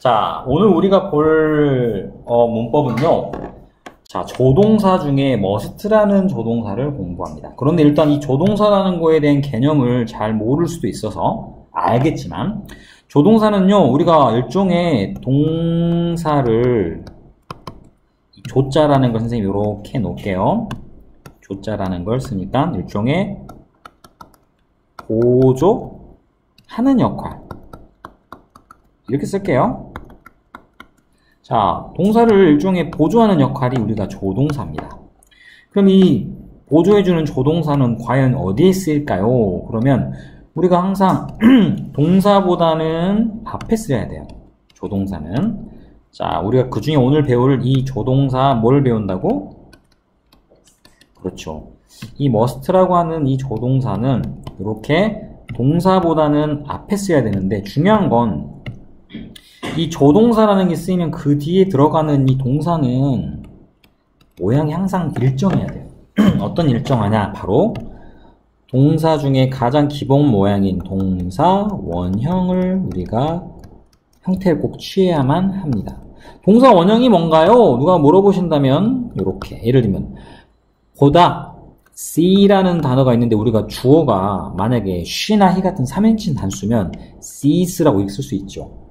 자, 오늘 우리가 볼 문법은요. 자, 조동사 중에 must라는 조동사를 공부합니다. 그런데 일단 이 조동사라는 거에 대한 개념을 잘 모를 수도 있어서 알겠지만, 조동사는요, 우리가 일종의 동사를 조자라는 걸 선생님이 이렇게 놓을게요. 조자라는 걸 쓰니까 일종의 보조하는 역할, 이렇게 쓸게요. 자, 동사를 일종의 보조하는 역할이 우리가 조동사입니다. 그럼 이 보조해주는 조동사는 과연 어디에 쓰일까요? 그러면 우리가 항상 동사보다는 앞에 써야 돼요. 조동사는. 자, 우리가 그 중에 오늘 배울 이 조동사 뭘 배운다고? 그렇죠. 이 must라고 하는 이 조동사는 이렇게 동사보다는 앞에 써야 되는데, 중요한 건 이 조동사라는 게 쓰이면 그 뒤에 들어가는 이 동사는 모양이 항상 일정해야 돼요. 어떤 일정하냐? 바로 동사 중에 가장 기본 모양인 동사 원형을 우리가 형태를 꼭 취해야만 합니다. 동사 원형이 뭔가요? 누가 물어보신다면 이렇게, 예를 들면 보다 see라는 단어가 있는데 우리가 주어가 만약에 she나 he 같은 3인칭 단수면 sees라고 쓸 수 있죠.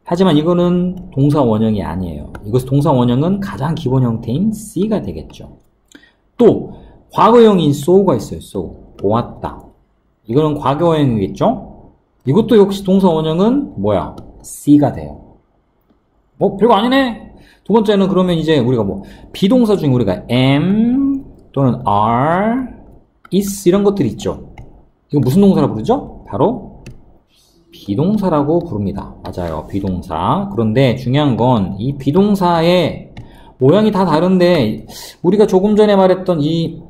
하지만 이거는 동사 원형이 아니에요. 이것은 동사 원형은 가장 기본 형태인 see가 되겠죠. 또 과거형인 so가 있어요. so, 보았다. 이거는 과거형이겠죠? 이것도 역시 동사 원형은 뭐야? see가 돼요. 별거 아니네? 두 번째는 그러면 이제 우리가 비동사 중에 우리가 am 또는 are, is 이런 것들이 있죠. 이거 무슨 동사라고 부르죠? 바로 비동사라고 부릅니다. 맞아요. 비동사. 그런데 중요한 건 이 비동사의 모양이 다 다른데, 우리가 조금 전에 말했던 이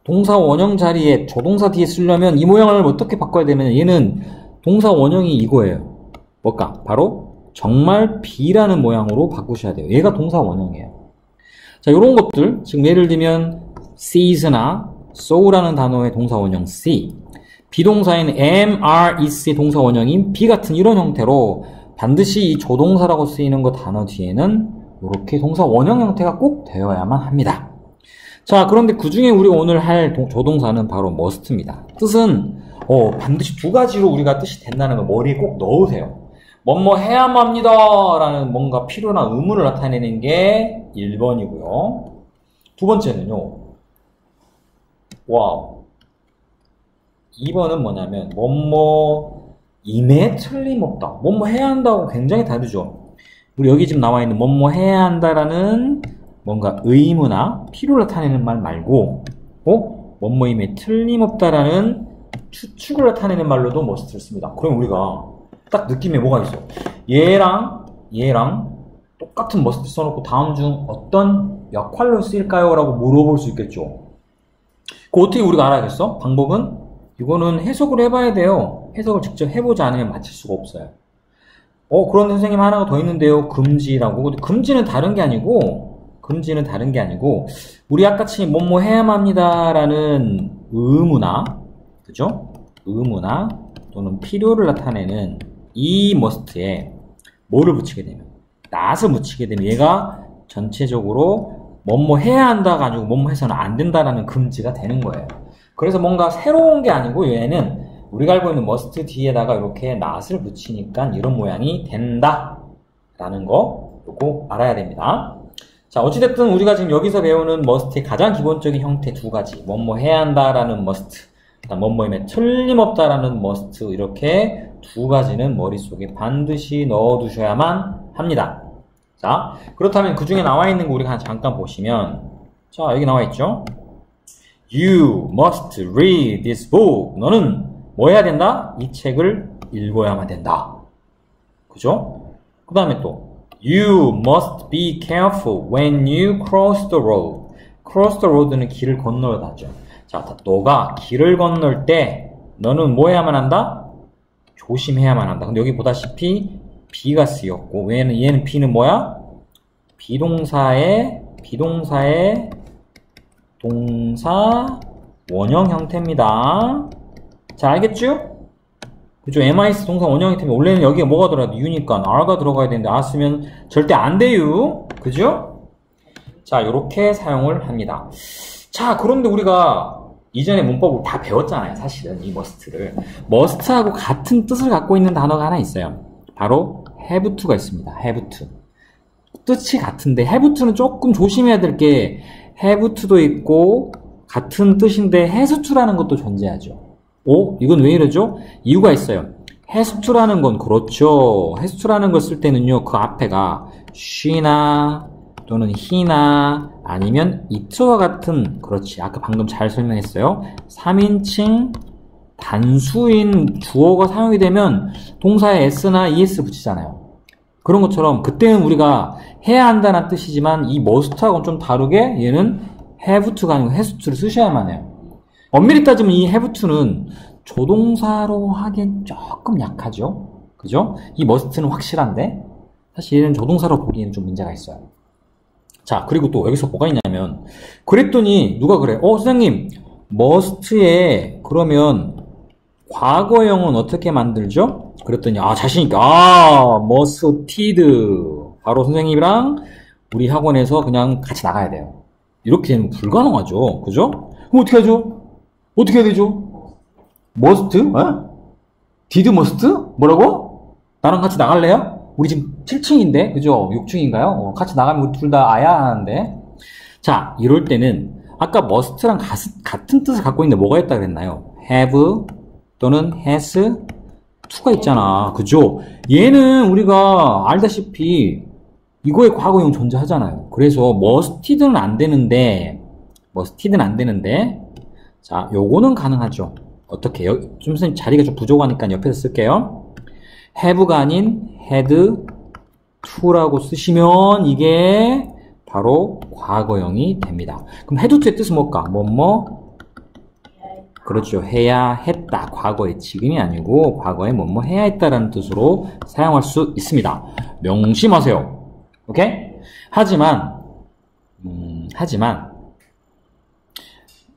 동사 원형 자리에 조동사 뒤에 쓰려면 이 모양을 어떻게 바꿔야 되면, 얘는 동사 원형이 이거예요. 뭘까? 바로 정말 B라는 모양으로 바꾸셔야 돼요. 얘가 동사 원형이에요. 자, 요런 것들, 지금 예를 들면 sees나 so라는 단어의 동사 원형 see, 비동사인 am, are, is 동사 원형인 be 같은 이런 형태로 반드시 이 조동사라고 쓰이는 거 단어 뒤에는 이렇게 동사 원형 형태가 꼭 되어야만 합니다. 자, 그런데 그 중에 우리가 오늘 할 조동사는 바로 must입니다. 뜻은 반드시 두 가지로 우리가 뜻이 된다는 걸 머리에 꼭 넣으세요. 뭐뭐 해야만 합니다 라는 뭔가 필요나 의무를 나타내는 게 1번이고요. 두 번째는요, 와우, 2번은 뭐냐면 뭐뭐임에 틀림없다. 뭐뭐 해야 한다고 굉장히 다르죠. 우리 여기 지금 나와 있는 뭐뭐 해야 한다라는 뭔가 의무나 필요를 나타내는 말 말고, 뭐뭐임에 틀림없다라는 추측을 나타내는 말로도 must를 씁니다. 그럼 우리가 딱 느낌에 뭐가 있어? 얘랑 똑같은 must 써놓고 다음 중 어떤 역할로 쓰일까요? 라고 물어볼 수 있겠죠. 그거 어떻게 우리가 알아야겠어? 방법은 이거는 해석을 해봐야 돼요. 해석을 직접 해보지 않으면 맞힐 수가 없어요. 그런 선생님 하나가 더 있는데요. 금지라고. 근데 금지는 다른 게 아니고, 우리 아까치 뭐뭐 해야만 합니다라는 의무나, 그죠? 의무나 또는 필요를 나타내는 이 must에 뭐를 붙이게 되면, not을 붙이게 되면 얘가 전체적으로 뭐뭐 해야 한다가 아니고 뭐뭐 해서는 안 된다라는 금지가 되는 거예요. 그래서 뭔가 새로운 게 아니고 얘는 우리가 알고 있는 must 뒤에다가 이렇게 not을 붙이니까 이런 모양이 된다라는 거 요거 알아야 됩니다. 자, 어찌됐든 우리가 지금 여기서 배우는 must의 가장 기본적인 형태 두 가지, 뭐뭐 해야 한다라는 must, 뭐뭐임에 틀림없다라는 must, 이렇게 두 가지는 머릿속에 반드시 넣어두셔야만 합니다. 자, 그렇다면 그 중에 나와 있는 거 우리가 잠깐 보시면, 자, 여기 나와 있죠? You must read this book. 너는 뭐 해야 된다? 이 책을 읽어야만 된다. 그죠? 그 다음에 또 You must be careful when you cross the road. cross the road는 길을 건너다죠. 자, 너가 길을 건널 때 너는 뭐 해야만 한다? 조심해야만 한다. 근데 여기 보다시피 be가 쓰였고, 얘는 be는 뭐야? 비동사의 동사 원형 형태입니다. 자, 알겠죠? 그죠? MIS 동사 원형이 되면 원래는 여기가 뭐가 들어가야 돼? U니까 R가 들어가야 되는데 R 쓰면 절대 안 돼요. 그죠? 자, 요렇게 사용을 합니다. 자, 그런데 우리가 이전에 문법을 다 배웠잖아요. 사실은 이 must를. must하고 같은 뜻을 갖고 있는 단어가 하나 있어요. 바로 have to가 있습니다. have to. 뜻이 같은데 have to는 조금 조심해야 될 게 have to도 있고 같은 뜻인데 has to라는 것도 존재하죠. 오? 이건 왜 이러죠? 이유가 있어요. has to라는 건 그렇죠. has to라는 걸 쓸 때는요. 그 앞에가 she나 또는 he나 아니면 it와 같은 그렇지. 아까 방금 잘 설명했어요. 3인칭 단수인 주어가 사용이 되면 동사에 s나 es 붙이잖아요. 그런 것처럼 그때는 우리가 해야 한다는 뜻이지만 이 must하고는 좀 다르게 얘는 have to가 아니고 has to를 쓰셔야만 해요. 엄밀히 따지면 이 have to는 조동사로 하기엔 조금 약하죠. 그죠? 이 must는 확실한데 사실 얘는 조동사로 보기에는 좀 문제가 있어요. 자, 그리고 또 여기서 뭐가 있냐면 그랬더니 누가 그래? 선생님 must에 그러면 과거형은 어떻게 만들죠? 그랬더니 자신있게 musted 바로 선생님이랑 우리 학원에서 그냥 같이 나가야 돼요. 이렇게 되면 불가능하죠. 그죠? 그럼 어떻게 하죠? 어떻게 해야 되죠? must? did must? 뭐라고? 나랑 같이 나갈래요? 우리 지금 7층인데, 그죠? 6층인가요? 같이 나가면 우리 둘 다 아야 하는데. 자, 이럴 때는 아까 must랑 같은 뜻을 갖고 있는데 뭐가 있다 그랬나요? have 또는 has to가 있잖아. 그죠? 얘는 우리가 알다시피 이거의 과거형 존재하잖아요. 그래서 musted는 안 되는데 자, 요거는 가능하죠. 어떻게? 좀 선생님 자리가 좀 부족하니까 옆에서 쓸게요. have가 아닌 had to라고 쓰시면 이게 바로 과거형이 됩니다. 그럼 had to의 뜻은 뭘까? 그렇죠. 해야 했다. 과거의 지금이 아니고 과거에 해야 했다라는 뜻으로 사용할 수 있습니다. 명심하세요. 오케이? 하지만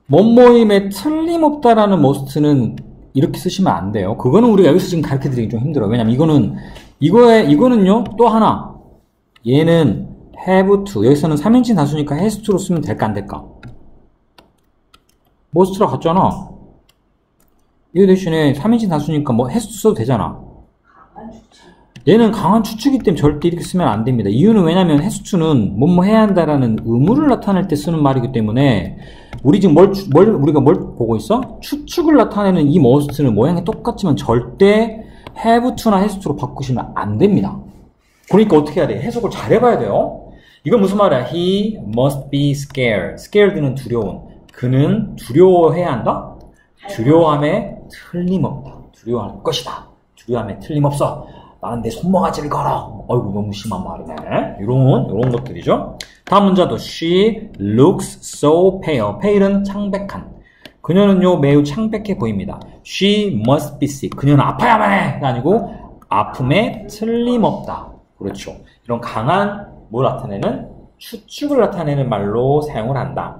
뭐뭐임에 틀림없다라는 must는 이렇게 쓰시면 안 돼요. 그거는 우리가 여기서 지금 가르쳐 드리기 좀 힘들어요. 왜냐면 이거는요, 또 하나. 얘는 have to. 여기서는 3인칭 다수니까 has to로 쓰면 될까, 안 될까? must랑 같잖아. 이 대신에 3인칭 다수니까 has to 써도 되잖아. 얘는 강한 추측이기 때문에 절대 이렇게 쓰면 안 됩니다. 이유는 왜냐면 has to는 해야 한다라는 의무를 나타낼 때 쓰는 말이기 때문에 우리 지금 우리가 뭘 보고 있어? 추측을 나타내는 이 must는 모양이 똑같지만 절대 have to나 has to로 바꾸시면 안 됩니다. 그러니까 어떻게 해야 돼? 해석을 잘 해봐야 돼요. 이건 무슨 말이야? He must be scared. scared는 두려운. 그는 두려워해야 한다? 두려워함에 틀림없다. 두려워할 것이다. 두려워함에 틀림없어. 나는 내 손모가지를 걸어. 어이구, 너무 심한 말이네. 이런 것들이죠. 다음 문자도 She looks so pale. pale은 창백한. 그녀는요 매우 창백해 보입니다. She must be sick. 그녀는 아파야만 해가 아니고 아픔에 틀림없다. 그렇죠. 이런 강한 뭘 나타내는 추측을 나타내는 말로 사용을 한다.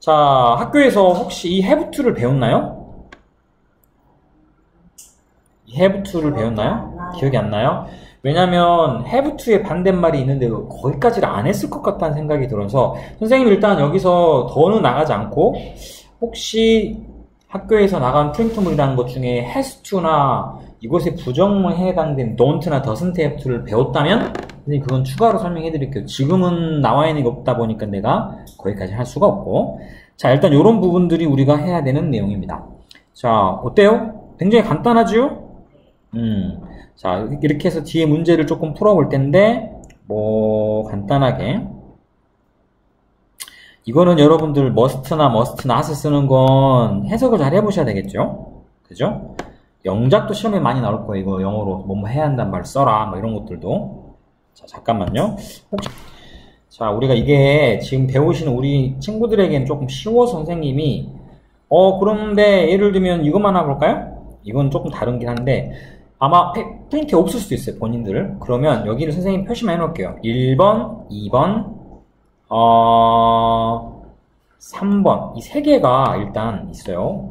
자, 학교에서 혹시 이 have to를 배웠나요? have to를 배웠나요? 기억이 안 나요? 왜냐면 have to의 반대말이 있는데 거기까지를 안 했을 것 같다는 생각이 들어서 선생님 일단 여기서 더는 나가지 않고 혹시 학교에서 나간 프린트물이라는 것 중에 has to나 이것의 부정문에 해당된 don't나 doesn't have to를 배웠다면 선생님 그건 추가로 설명해 드릴게요. 지금은 나와 있는 게 없다 보니까 내가 거기까지 할 수가 없고 자 일단 이런 부분들이 우리가 해야 되는 내용입니다. 자 어때요? 굉장히 간단하죠? 자 이렇게 해서 뒤에 문제를 조금 풀어볼 텐데 간단하게 이거는 여러분들 must나 not을 쓰는 건 해석을 잘 해보셔야 되겠죠? 그죠? 영작도 시험에 많이 나올 거예요. 이거 영어로 해야 한다는 말 써라 이런 것들도. 자 잠깐만요. 자 우리가 이게 지금 배우시는 우리 친구들에게는 조금 쉬워서 선생님이 그런데 예를 들면 이것만 해볼까요? 이건 조금 다른긴 한데 아마 프린트에 없을 수도 있어요. 본인들. 그러면 여기를 선생님 표시만 해놓을게요. 1번, 2번, 3번 이 세 개가 일단 있어요.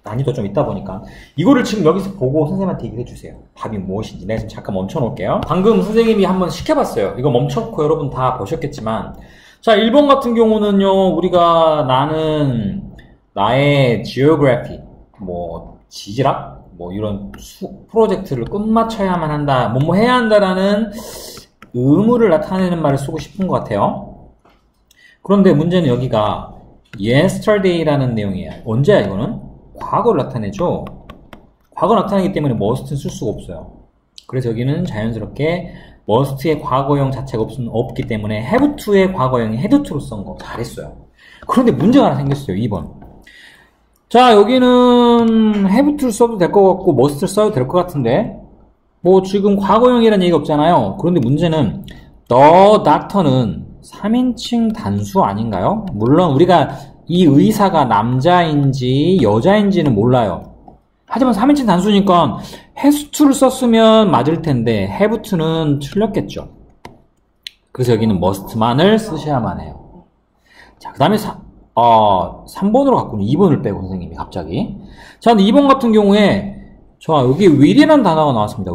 난이도 좀 있다 보니까 이거를 지금 여기서 보고 선생님한테 얘기해 주세요. 답이 무엇인지. 내가 지금 잠깐 멈춰 놓을게요. 방금 선생님이 한번 시켜봤어요. 이거 멈춰놓고 여러분 다 보셨겠지만, 자, 1번 같은 경우는요, 우리가 나의 geography, 뭐 지질학, 뭐 이런 프로젝트를 끝마쳐야만 한다, 뭐뭐 해야 한다라는 의무를 나타내는 말을 쓰고 싶은 것 같아요. 그런데 문제는 여기가 yesterday라는 내용이에요. 언제야 이거는? 과거를 나타내죠. 과거 나타내기 때문에 must는 쓸 수가 없어요. 그래서 여기는 자연스럽게 must의 과거형 자체가 없기 때문에 have to의 과거형이 had to로 쓴 거 잘했어요. 그런데 문제가 하나 생겼어요. 2번. 자, 여기는 have to를 써도 될 것 같고 must를 써도 될 것 같은데 뭐 지금 과거형이라는 얘기가 없잖아요. 그런데 문제는 the doctor는 3인칭 단수 아닌가요? 물론 우리가 이 의사가 남자인지 여자인지는 몰라요. 하지만 3인칭 단수니까 has to를 썼으면 맞을 텐데 have to는 틀렸겠죠. 그래서 여기는 must만을 쓰셔야만 해요. 자, 그 다음에 3번으로 갔군요. 2번을 빼고 선생님이 갑자기. 자, 근데 2번 같은 경우에 자, 여기 will이라는 단어가 나왔습니다.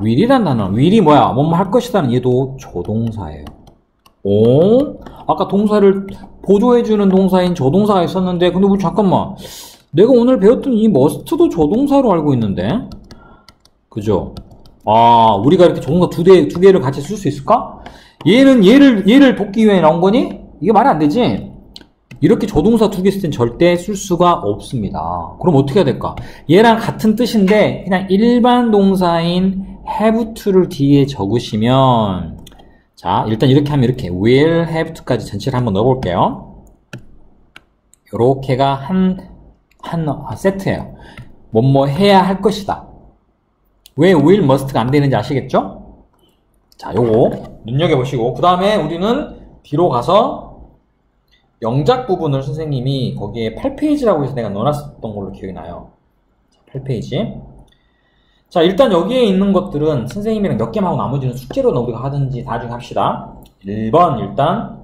will이라는 단어. will이 뭐야? 뭐뭐 할 것이다는 얘도 조동사예요. 오? 아까 동사를 보조해주는 동사인 조동사가 있었는데, 근데 우리 잠깐만. 내가 오늘 배웠던 이 must도 조동사로 알고 있는데? 그죠? 아, 우리가 이렇게 조동사 두 개를 같이 쓸 수 있을까? 얘를 돕기 위해 나온 거니? 이게 말이 안 되지? 이렇게 조동사 두 개 쓸 땐 절대 쓸 수가 없습니다. 그럼 어떻게 해야 될까? 얘랑 같은 뜻인데 그냥 일반 동사인 have to를 뒤에 적으시면 자, 일단 이렇게 하면 이렇게 will, have to까지 전체를 한번 넣어볼게요. 요렇게가 한 세트예요. 뭐뭐 해야 할 것이다. 왜 will, must가 안 되는지 아시겠죠? 자, 요거 눈여겨보시고 그 다음에 우리는 뒤로 가서 영작 부분을 선생님이 거기에 8페이지라고 해서 내가 넣어놨었던 걸로 기억이 나요. 8페이지. 자, 일단 여기에 있는 것들은 선생님이랑 몇 개만 하고 나머지는 숙제로 우리가 하든지 나중에 합시다. 1번 일단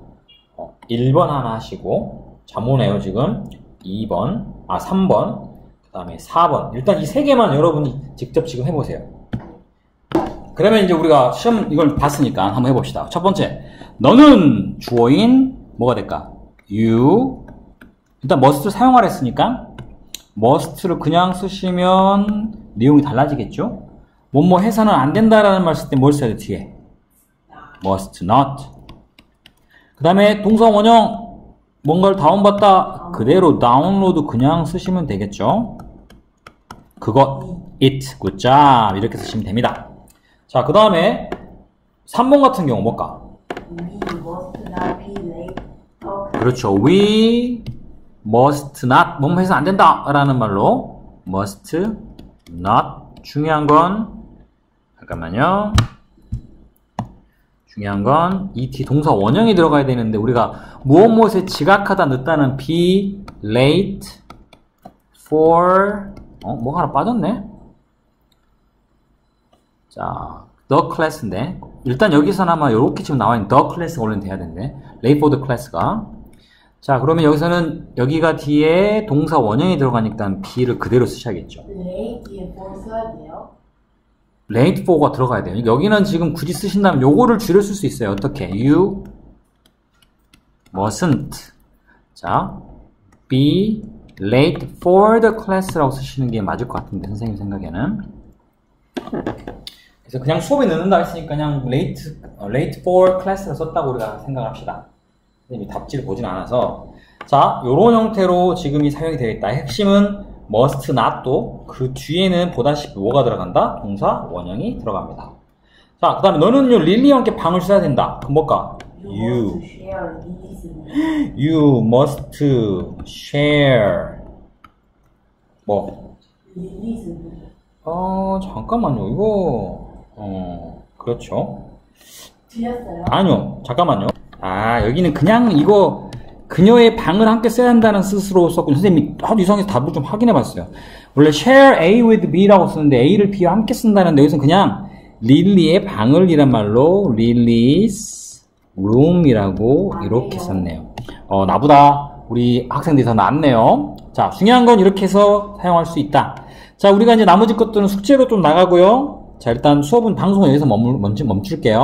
1번 하나 하시고 자모네요 지금. 3번 그 다음에 4번. 일단 이 세 개만 여러분이 직접 지금 해보세요. 그러면 이제 우리가 시험 이걸 봤으니까 한번 해봅시다. 첫 번째, 너는 주어인 뭐가 될까? you. 일단 must를 사용하라 했으니까 must를 그냥 쓰시면 내용이 달라지겠죠? 뭐뭐 해서는 안 된다라는 말 쓸 때 뭘 써야 돼? 뒤에 must not. 그 다음에 동사 원형 뭔가를 다운받다 그대로 다운로드 그냥 쓰시면 되겠죠? 그것 it good job 이렇게 쓰시면 됩니다. 자, 그 다음에 3번 같은 경우 뭘까? We must not be late. 그렇죠. We must not 뭐뭐 해서 안 된다 라는 말로 must not. 중요한 건 잠깐만요. 중요한 건 et 동사 원형이 들어가야 되는데 우리가 무엇무엇에 지각하다 늦다는 be late for 뭐가 하나 빠졌네. 자, the class인데 일단 여기서는 아마 이렇게 지금 나와 있는 the class가 원래는 돼야 되는데 late for the class가. 자, 그러면 여기서는 여기가 뒤에 동사 원형이 들어가니까 be를 그대로 쓰셔야겠죠. Late for 써야 돼요? late for가 들어가야 돼요. 여기는 지금 굳이 쓰신다면 요거를 줄여 쓸 수 있어요. 어떻게? You mustn't. 자, be late for the class라고 쓰시는 게 맞을 것 같은데 선생님 생각에는. 그래서 그냥 수업에 넣는다 했으니까 그냥 late for class를 썼다고 우리가 생각을 합시다. 선생님이 답지를 보진 않아서. 자, 요런 형태로 지금이 사용이 되겠다. 핵심은 must not도 그 뒤에는 보다시피 뭐가 들어간다? 동사 원형이 들어갑니다. 자, 그 다음에 너는요 릴리와 함께 방을 써야 된다. 그럼 뭘까? You must share 뭐? 잠깐만요. 이거 그렇죠. 틀렸어요? 아니요. 잠깐만요. 여기는 그냥 이거 그녀의 방을 함께 써야 한다는 뜻으로 썼고 선생님이 하도 이상해서 답을 좀 확인해 봤어요. 원래 share A with B라고 쓰는데 A를 B와 함께 쓴다는데 여기서 그냥 릴리의 방을 이란 말로 릴리's room이라고 이렇게 썼네요. 나보다 우리 학생들이 더 낫네요. 자, 중요한 건 이렇게 해서 사용할 수 있다. 자, 우리가 이제 나머지 것들은 숙제로 좀 나가고요. 자, 일단 수업은 방송을 여기서 멈출게요.